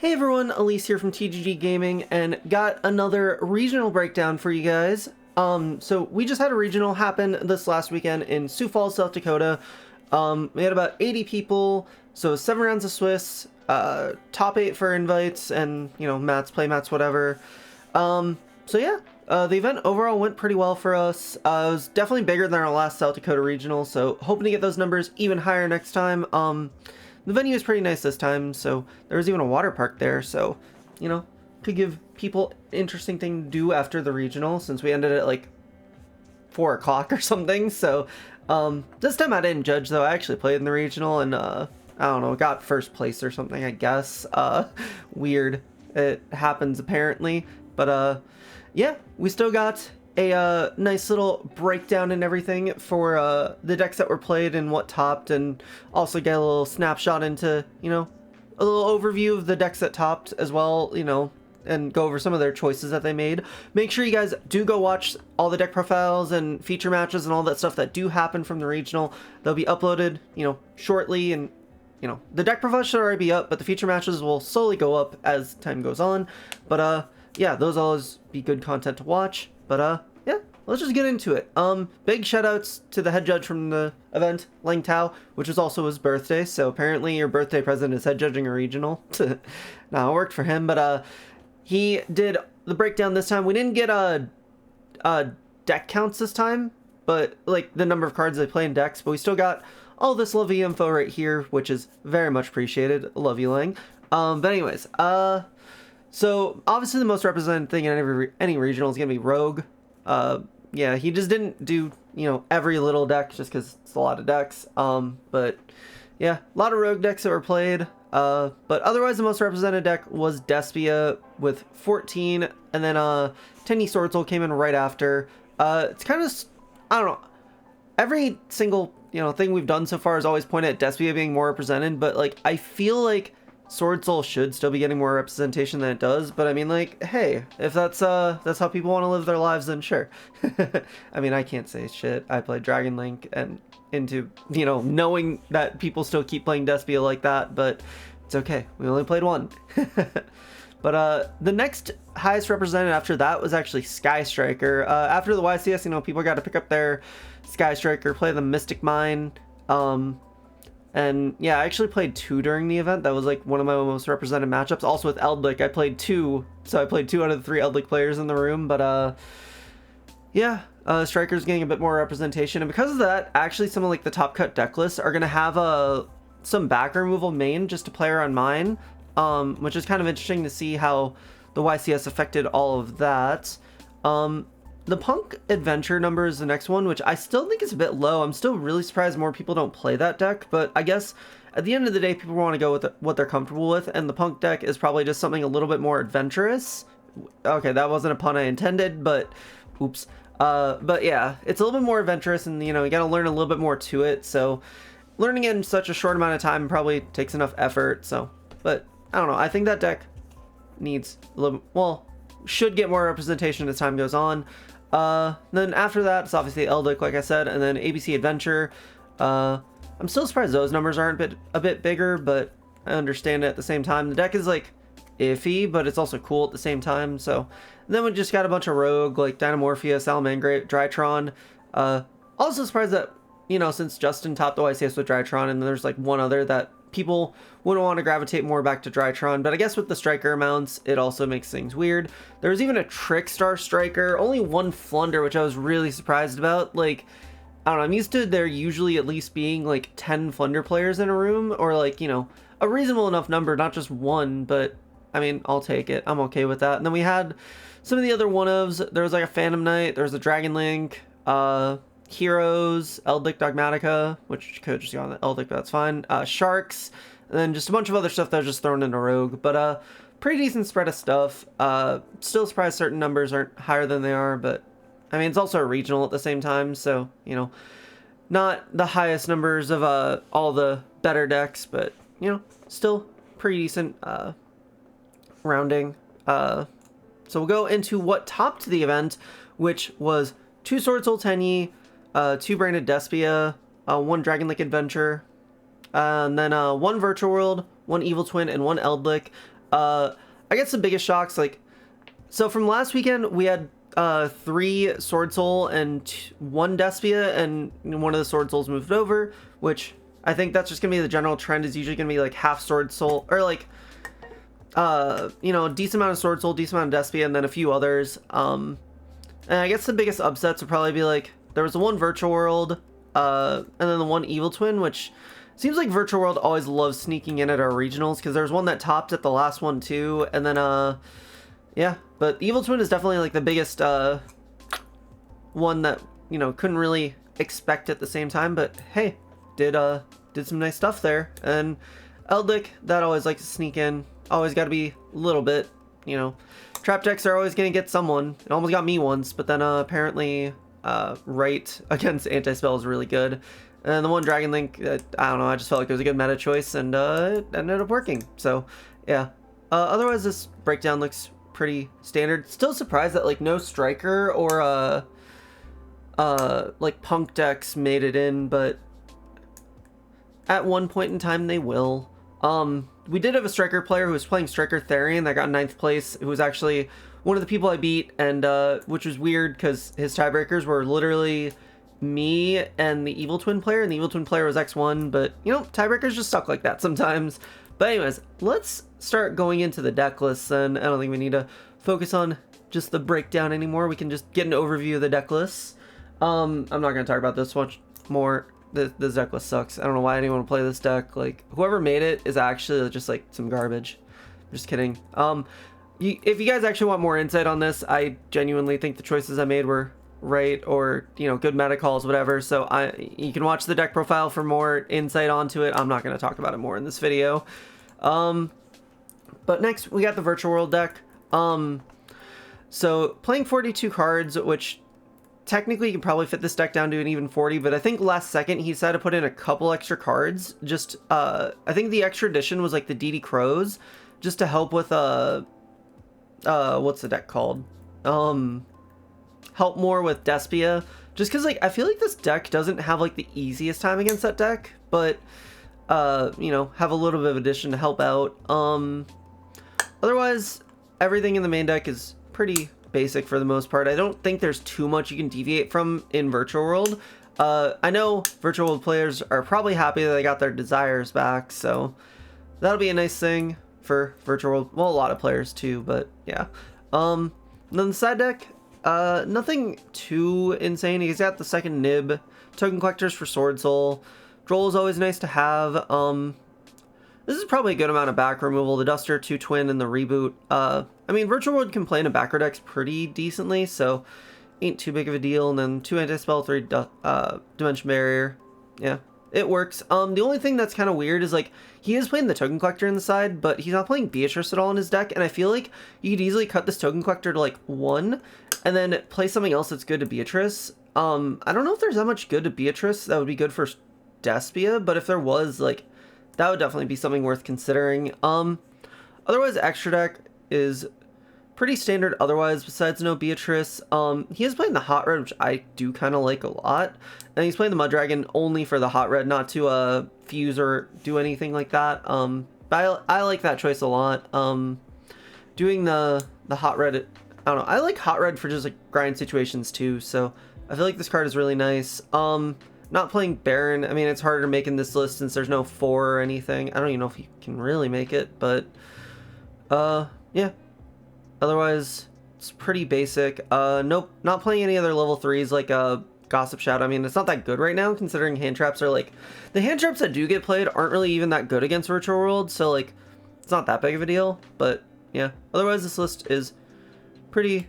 Hey everyone, Alyse here from TGG Gaming, and got another regional breakdown for you guys. So we just had a regional happen this last weekend in Sioux Falls, South Dakota. We had about 80 people, so 7 rounds of Swiss, top 8 for invites, and, you know, mats, play mats, whatever. So yeah, the event overall went pretty well for us. It was definitely bigger than our last South Dakota regional, so hoping to get those numbers even higher next time. The venue is pretty nice this time, so there was even a water park there, so, you know, could give people an interesting thing to do after the regional, since we ended at like 4 o'clock or something. So this time I didn't judge, though. I actually played in the regional and I don't know, got first place or something, I guess. Weird. It happens apparently, but yeah, we still got a nice little breakdown and everything for the decks that were played and what topped, and also get a little snapshot into, you know, a little overview of the decks that topped as well, you know, and go over some of their choices that they made. Make sure you guys do go watch all the deck profiles and feature matches and all that stuff that do happen from the regional. They'll be uploaded, you know, shortly, and, you know, the deck profiles should already be up, but the feature matches will slowly go up as time goes on. But yeah, those always be good content to watch. But yeah, let's just get into it. Big shout outs to the head judge from the event, Lang Tao, which was also his birthday. So apparently your birthday present is head judging a regional. Nah, it worked for him, but he did the breakdown this time. We didn't get deck counts this time, but like the number of cards they play in decks, but we still got all this lovely info right here, which is very much appreciated. Love you, Lang. But anyways, so obviously the most represented thing in any regional is gonna be Rogue. Yeah, he just didn't do, you know, every little deck just because it's a lot of decks. But yeah, a lot of Rogue decks that were played. But otherwise the most represented deck was Despia with 14, and then Tanyi Swordsoul came in right after. It's kind of, I don't know, every single, you know, thing we've done so far has always pointed at Despia being more represented, but like I feel like Swordsoul should still be getting more representation than it does, but I mean, like, hey, if that's how people want to live their lives, then sure. I mean, I can't say shit. I played Dragon Link and into, you know, knowing that people still keep playing Despia like that, but it's okay. We only played one. But the next highest represented after that was actually Sky Striker. After the YCS, you know, people got to pick up their Sky Striker, play the Mystic Mine. And yeah, I actually played 2 during the event. That was like one of my most represented matchups. Also with Eldlik, I played 2. So I played 2 out of the 3 Eldlik players in the room. But yeah, Striker's getting a bit more representation. And because of that, actually some of like the top cut deck lists are going to have some back removal main just to play around mine. Which is kind of interesting to see how the YCS affected all of that. The Punk Adventure number is the next one, which I still think is a bit low. I'm still really surprised more people don't play that deck, but I guess at the end of the day, people want to go with what they're comfortable with, and the Punk deck is probably just something a little bit more adventurous. Okay, that wasn't a pun I intended, but oops. But yeah, it's a little bit more adventurous, and, you know, you gotta learn a little bit more to it, so learning it in such a short amount of time probably takes enough effort, so, but I don't know, I think that deck needs a little, well, should get more representation as time goes on. Then after that, it's obviously Eldlik, like I said, and then ABC Adventure. I'm still surprised those numbers aren't a bit bigger, but I understand it at the same time. The deck is like iffy, but it's also cool at the same time. So and then we just got a bunch of Rogue, like Dynamorphia, Salamangreat, Drytron. Also surprised that, you know, since Justin topped the YCS with Drytron, and there's like one other that people wouldn't want to gravitate more back to Drytron, but I guess with the striker amounts, it also makes things weird. There was even a Trickstar striker, only 1 Flunder, which I was really surprised about. Like, I don't know, I'm used to there usually at least being like 10 Flunder players in a room, or like, you know, a reasonable enough number, not just 1, but I mean, I'll take it. I'm okay with that. And then we had some of the other one-ofs. There was like a Phantom Knight, there was a Dragon Link, Heroes, Eldlik Dogmatica, which could just go on the Eldlik, but that's fine. Sharks, and then just a bunch of other stuff that was just thrown into Rogue. But pretty decent spread of stuff. Still surprised certain numbers aren't higher than they are, but I mean, it's also a regional at the same time, so, you know, not the highest numbers of all the better decks, but, you know, still pretty decent rounding. So we'll go into what topped the event, which was 2 Swordsol Tanyi, 2 Branded Despia, 1 Dragon Link Adventure, and then 1 Virtual World, 1 Evil Twin, and 1 Eldlik. I guess the biggest shocks, like, so from last weekend, we had 3 Swordsoul and 1 Despia, and one of the Swordsouls moved over, which I think that's just gonna be the general trend, is usually gonna be like half Swordsoul, or like, you know, a decent amount of Swordsoul, decent amount of Despia, and then a few others. And I guess the biggest upsets would probably be like, there was the one Virtual World, and then the one Evil Twin, which seems like Virtual World always loves sneaking in at our regionals, because there's one that topped at the last one too, and then, yeah, but Evil Twin is definitely like the biggest, one that, you know, couldn't really expect at the same time, but hey, did some nice stuff there. And Eldlik, that always likes to sneak in, always got to be a little bit, you know, trap decks are always going to get someone. It almost got me once, but then apparently right against anti-spell is really good. And the one Dragon Link, I don't know, I just felt like it was a good meta choice, and it ended up working. So yeah, otherwise this breakdown looks pretty standard. Still surprised that like no striker or like punk decks made it in, but at one point in time they will. We did have a striker player who was playing striker Therion that got 9th place, who was actually one of the people I beat, and which was weird because his tiebreakers were literally me and the Evil Twin player, and the Evil Twin player was X1, but you know, tiebreakers just suck like that sometimes. But anyways, let's start going into the deck list then. I don't think we need to focus on just the breakdown anymore. We can just get an overview of the deck lists. I'm not going to talk about this much more. This deck list sucks. I don't know why anyone would play this deck. Like, whoever made it is actually just like some garbage. I'm just kidding. If you guys actually want more insight on this, I genuinely think the choices I made were right, or you know, good meta calls, whatever. So you can watch the deck profile for more insight onto it. I'm not going to talk about it more in this video. But next we got the Virtual World deck. So playing 42 cards, which technically you can probably fit this deck down to an even 40, but I think last second he decided to put in a couple extra cards. Just I think the extra addition was like the DD Crows, just to help with what's the deck called? Help more with Despia, just because like I feel like this deck doesn't have like the easiest time against that deck, but you know, have a little bit of addition to help out. Otherwise everything in the main deck is pretty basic for the most part. I don't think there's too much you can deviate from in Virtual World. I know Virtual World players are probably happy that they got their desires back, so that'll be a nice thing for Virtual World. Well, a lot of players too, but yeah. Then the side deck, nothing too insane. He's got the second nib, token collectors for Swordsol. Droll is always nice to have. This is probably a good amount of back removal. The Duster, 2 Twin, and the Reboot. I mean, Virtual World can play in a backer decks pretty decently, so ain't too big of a deal. And then 2 Anti-Spell, 3 Dimension Barrier. Yeah, it works. The only thing that's kind of weird is, like, he is playing the Token Collector in the side, but he's not playing Beatrice at all in his deck, and I feel like you could easily cut this Token Collector to, like, 1, and then play something else that's good to Beatrice. I don't know if there's that much good to Beatrice that would be good for Despia, but if there was, like, that would definitely be something worth considering. Otherwise, extra deck is pretty standard otherwise, besides no Beatrice. He is playing the Hot Red, which I do kind of like a lot. And he's playing the Mud Dragon only for the Hot Red, not to fuse or do anything like that. But I like that choice a lot. Doing the Hot Red, I don't know. I like Hot Red for just like grind situations too, so I feel like this card is really nice. Not playing Baron, I mean, it's harder to make in this list since there's no 4 or anything. I don't even know if you can really make it, but yeah. Otherwise, it's pretty basic. Nope, not playing any other level 3s like Gossip Shadow. I mean, it's not that good right now, considering hand traps are like... The hand traps that do get played aren't really even that good against Virtual World, so like, it's not that big of a deal, but yeah. Otherwise, this list is pretty,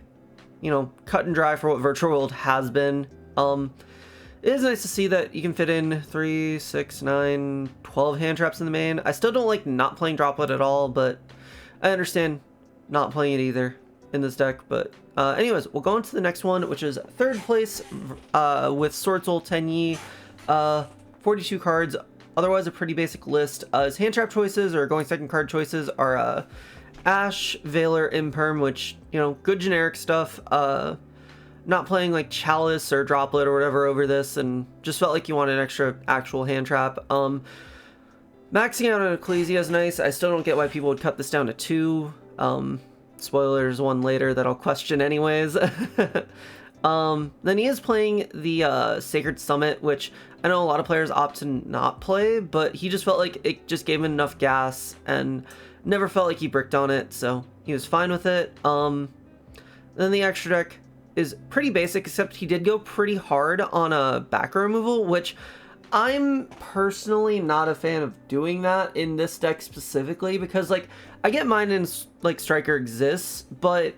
you know, cut and dry for what Virtual World has been. It is nice to see that you can fit in 3, 6, 9, 12 hand traps in the main. I still don't like not playing Droplet at all, but I understand not playing it either in this deck. But anyways, we'll go into the next one, which is 3rd place with Swordsol Tanyi. 42 cards, otherwise a pretty basic list. His hand trap choices or going second card choices are Ash, Veiler, Imperm, which, you know, good generic stuff. Not playing like Chalice or Droplet or whatever over this, and just felt like you wanted an extra actual hand trap. Maxing out on Ecclesia is nice. I still don't get why people would cut this down to 2. Spoilers, one later that I'll question anyways. Then he is playing the Sacred Summit, which I know a lot of players opt to not play, but he just felt like it just gave him enough gas and never felt like he bricked on it, so he was fine with it. Then the extra deck is pretty basic, except he did go pretty hard on a backer removal, which I'm personally not a fan of doing that in this deck specifically, because like I get mine in like Striker exists, but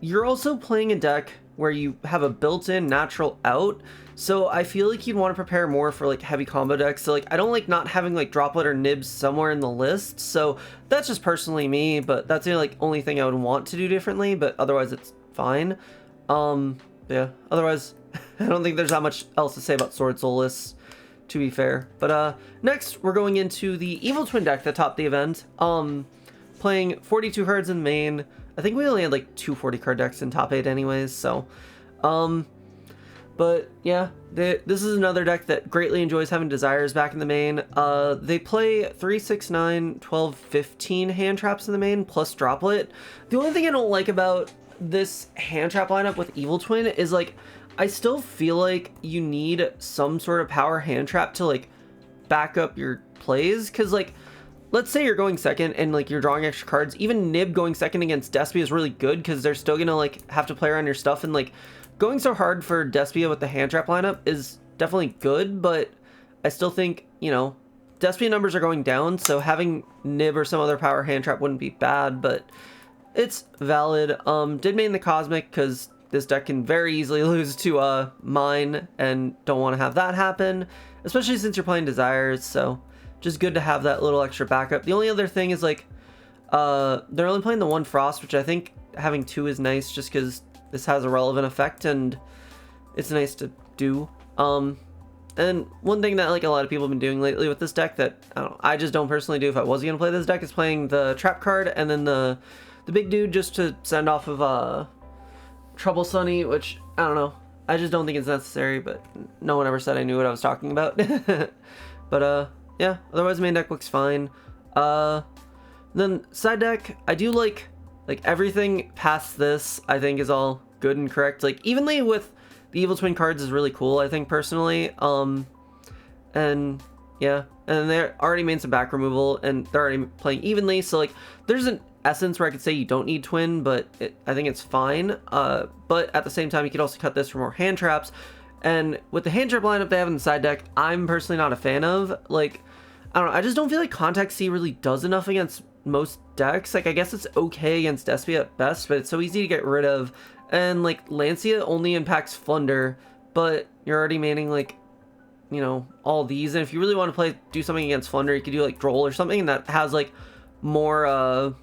you're also playing a deck where you have a built-in natural out, so I feel like you'd want to prepare more for like heavy combo decks. So like I don't like not having like Droplet or Nibs somewhere in the list, so that's just personally me, but that's the like only thing I would want to do differently, but otherwise it's fine. Yeah, otherwise I don't think there's that much else to say about Swordsoul lists, to be fair. But next we're going into the Evil Twin deck that topped the event, playing 42 cards in main. I think we only had like 2 40 card decks in top 8 anyways, so but yeah, this is another deck that greatly enjoys having Desires back in the main. They play 3, 6, 9, 12, 15 hand traps in the main plus Droplet. The only thing I don't like about this hand trap lineup with Evil Twin is like I still feel like you need some sort of power hand trap to like back up your plays, because like let's say you're going second and like you're drawing extra cards. Even Nib going second against Despia is really good because they're still gonna like have to play around your stuff, and like going so hard for Despia with the hand trap lineup is definitely good, but I still think, you know, Despia numbers are going down, so having Nib or some other power hand trap wouldn't be bad, but it's valid. Did main the Cosmic because this deck can very easily lose to mine, and don't want to have that happen, especially since you're playing Desires, so just good to have that little extra backup. The only other thing is like they're only playing the 1 Frost, which I think having 2 is nice just because this has a relevant effect and it's nice to do. And one thing that like a lot of people have been doing lately with this deck that I just don't personally do if I was gonna play this deck is playing the trap card and then the big dude just to send off of Trouble Sunny, which I don't know, I just don't think it's necessary, but no one ever said I knew what I was talking about. But yeah, otherwise main deck looks fine. Then side deck, I do like everything past this I think is all good and correct. Like Evenly with the Evil Twin cards is really cool, I think personally. And yeah, and they're already made some back removal and they're already playing Evenly, so like there's an essence where I could say you don't need Twin, but I think it's fine. But at the same time you could also cut this for more hand traps. And with the hand trap lineup they have in the side deck, I'm personally not a fan of. Like, I don't know, I just don't feel like Contact C really does enough against most decks. Like, I guess it's okay against Despia at best, but it's so easy to get rid of. And, like, Lancia only impacts Flunder, but you're already maining, like, you know, all these. And if you really want to do something against Flunder, you could do, like, Droll or something that has, like, more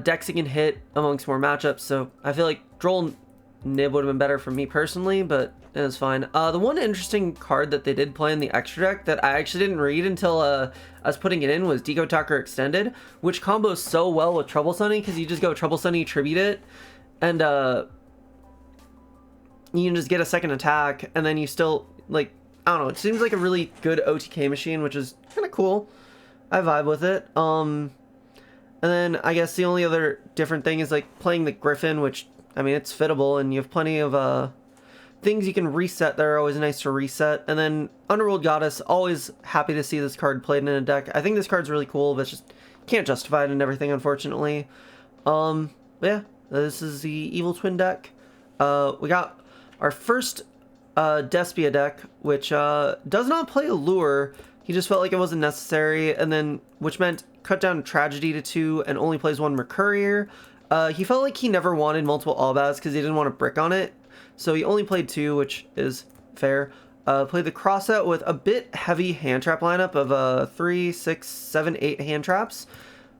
decks you can hit amongst more matchups. So I feel like Droll Nib would have been better for me personally, but it was fine. The one interesting card that they did play in the extra deck that I actually didn't read until I was putting it in was Deco Talker Extended, which combos so well with Trouble Sunny because you just go Trouble Sunny, tribute it, and you can just get a second attack, and then you still, like, I don't know, it seems like a really good OTK machine, which is kind of cool. I vibe with it. And then I guess the only other different thing is like playing the Griffin, which, I mean, it's fittable and you have plenty of things you can reset that are always nice to reset. And then Underworld Goddess, always happy to see this card played in a deck. I think this card's really cool, but just can't justify it and everything, unfortunately. Yeah, this is the Evil Twin deck. We got our first Despia deck, which does not play Allure. He just felt like it wasn't necessary, and then which meant cut down Tragedy to 2 and only plays 1 Mercurier. He felt like he never wanted multiple Albaz because he didn't want to brick on it, so he only played 2, which is fair. Played the Crossout with a bit heavy hand trap lineup of 3, 6, 7, 8 hand traps,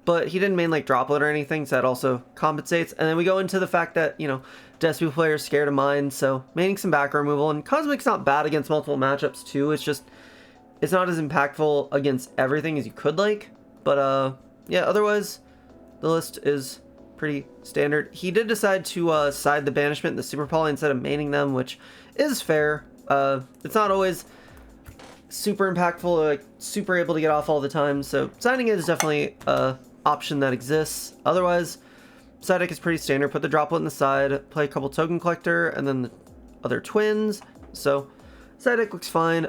but he didn't main like Droplet or anything, so that also compensates. And then we go into the fact that, you know, Despia players scared of mine, so maining some back removal. And Cosmic's not bad against multiple matchups too, it's just it's not as impactful against everything as you could like. But yeah, otherwise the list is pretty standard. He did decide to side the Banishment and the Super Poly instead of maining them, which is fair. It's not always super impactful, like super able to get off all the time. So signing it is definitely a option that exists. Otherwise, side deck is pretty standard. Put the droplet in the side, play a couple token collector, and then the other twins. So side deck looks fine.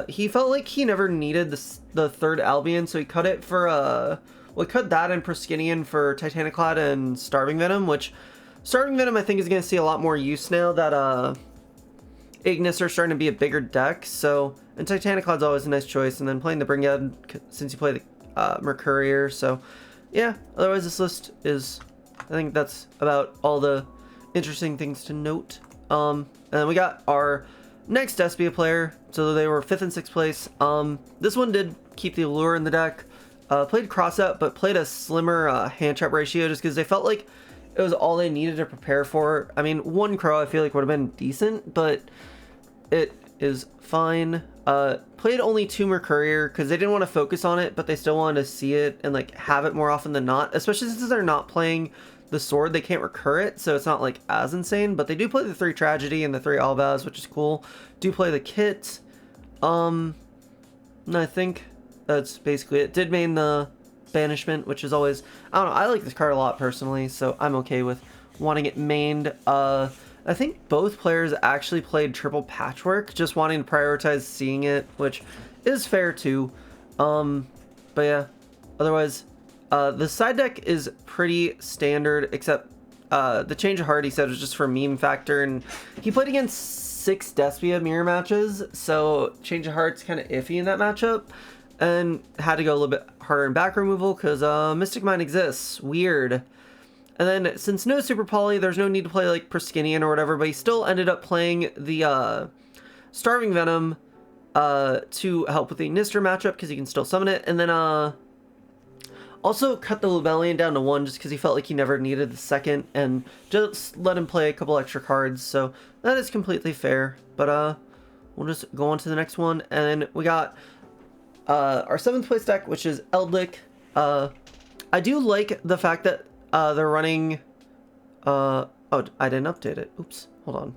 He felt like he never needed the third Albion, so he cut it for well, he cut that and Proskinian for Titaniclad and Starving Venom, which Starving Venom I think is going to see a lot more use now that Ignis are starting to be a bigger deck. So, and Titaniclad's always a nice choice, and then playing the Bringhead since you play the Mercurier. So yeah, otherwise this list is, I think that's about all the interesting things to note. And then we got our next Espio player, so they were 5th and 6th place. This one did keep the allure in the deck. Played cross out, but played a slimmer hand trap ratio just because they felt like it was all they needed to prepare for. I mean, one Crow I feel like would have been decent, but it is fine. Played only 2 Mercurier because they didn't want to focus on it, but they still wanted to see it and like have it more often than not, especially since they're not playing the sword. They can't recur it, so it's not like as insane, but they do play the 3 Tragedy and the 3 Alvaz, which is cool. Do play the kit. And I think that's basically it. Did main the Banishment, which is always, I don't know, I like this card a lot personally, so I'm okay with wanting it mained. I think both players actually played triple Patchwork, just wanting to prioritize seeing it, which is fair too. But yeah, otherwise, the side deck is pretty standard, except the Change of Heart he said was just for meme factor, and he played against 6 Despia mirror matches, so Change of Heart's kind of iffy in that matchup, and had to go a little bit harder in back removal because Mystic Mine exists. Weird. And then, since no Super Poly, there's no need to play, like, Proskinian or whatever, but he still ended up playing the Starving Venom to help with the Ignister matchup, because he can still summon it. And then, also cut the Lubellion down to 1, just because he felt like he never needed the second, and just let him play a couple extra cards, so that is completely fair. But, we'll just go on to the next one, and we got our 7th place deck, which is Eldlich. I do like the fact that they're running, oh, I didn't update it. Oops, hold on.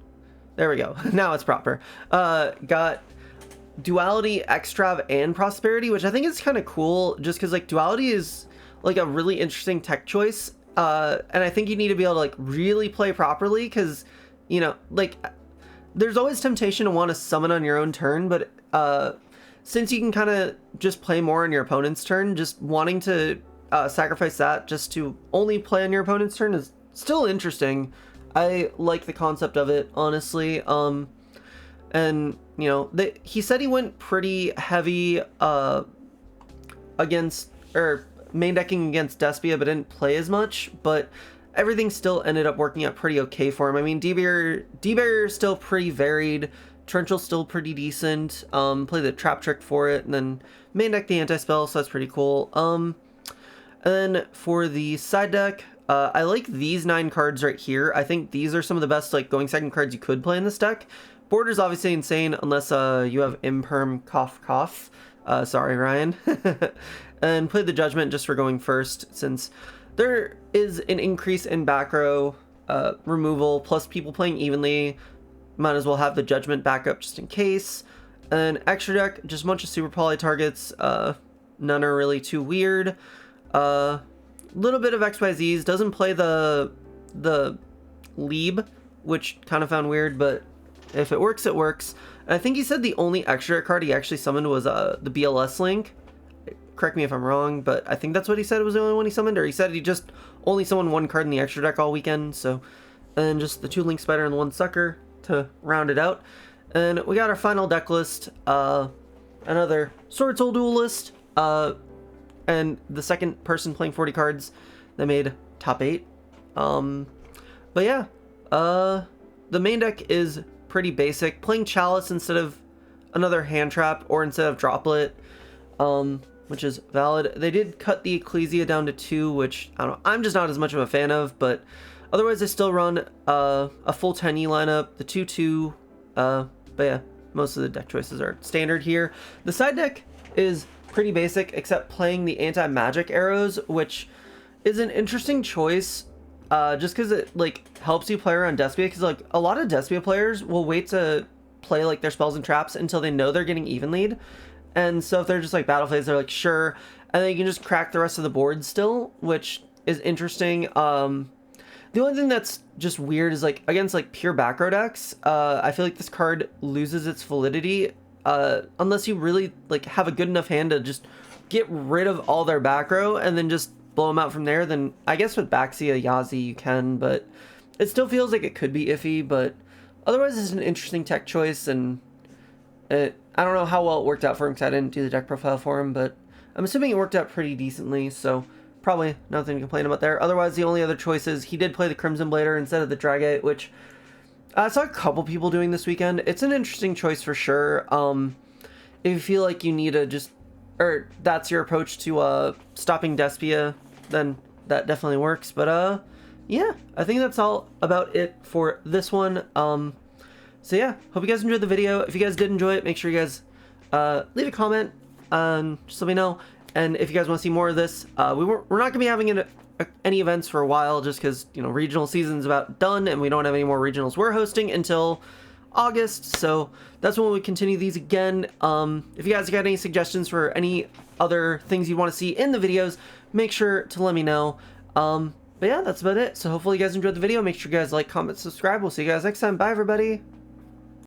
There we go. Now it's proper. Got Duality, Extrav, and Prosperity, which I think is kind of cool, just because, like, Duality is, like, a really interesting tech choice, and I think you need to be able to, like, really play properly, because, you know, like, there's always temptation to want to summon on your own turn, but, since you can kind of just play more on your opponent's turn, just wanting to sacrifice that just to only play on your opponent's turn is still interesting. I like the concept of it, honestly. And you know, he said he went pretty heavy against, or main decking against Despia, but didn't play as much. But everything still ended up working out pretty okay for him. I mean, D-Barrier is still pretty varied. Torrential's still pretty decent. Play the Trap Trick for it, and then main deck the Anti-Spell, so that's pretty cool. And then for the side deck, I like these 9 cards right here. I think these are some of the best, like, going second cards you could play in this deck. Border's obviously insane unless you have Imperm Cough Cough. Sorry, Ryan. And play the Judgment just for going first, since there is an increase in back row removal, plus people playing evenly. Might as well have the Judgment backup just in case. And extra deck, just a bunch of Super Poly targets. None are really too weird. Little bit of XYZs. Doesn't play the Leeb, which kind of found weird, but if it works, it works. And I think he said the only extra card he actually summoned was the BLS Link. Correct me if I'm wrong, but I think that's what he said was the only one he summoned, or he said he just only summoned 1 card in the extra deck all weekend. So, and then just the 2 Link Spider and the 1 Sucker to round it out. And we got our final deck list. Another Swordsoul Duelist. And the second person playing 40 cards that made top 8. But yeah, the main deck is pretty basic. Playing Chalice instead of another hand trap, or instead of Droplet, which is valid. They did cut the Ecclesia down to 2, which I don't know, I'm just not as much of a fan of, but otherwise they still run a full Tanyi lineup, the 2/2. But yeah, most of the deck choices are standard here. The side deck is pretty basic, except playing the anti-magic arrows, which is an interesting choice, just because it, like, helps you play around Despia, because, like, a lot of Despia players will wait to play, like, their spells and traps until they know they're getting even lead, And so if they're just like battle phase, they're like, sure. And then you can just crack the rest of the board still, which is interesting. The only thing that's just weird is like against like pure back row decks, I feel like this card loses its validity unless you really like have a good enough hand to just get rid of all their back row and then just blow them out from there. Then I guess with Baxia, Yazi you can, but it still feels like it could be iffy. But otherwise, it's an interesting tech choice, and I don't know how well it worked out for him because I didn't do the deck profile for him, but I'm assuming it worked out pretty decently, so probably nothing to complain about there. Otherwise, the only other choice is he did play the Crimson Blader instead of the Dragite, which I saw a couple people doing this weekend. It's an interesting choice for sure. If you feel like you need to just, or that's your approach to stopping Despia, then that definitely works. But yeah, I think that's all about it for this one. So yeah, hope you guys enjoyed the video. If you guys did enjoy it, make sure you guys leave a comment. Just let me know. And if you guys want to see more of this, we're not going to be having any events for a while, just because, you know, regional season's about done and we don't have any more regionals we're hosting until August. So that's when we continue these again. If you guys got any suggestions for any other things you want to see in the videos, make sure to let me know. But yeah, that's about it. So hopefully you guys enjoyed the video. Make sure you guys like, comment, subscribe. We'll see you guys next time. Bye, everybody.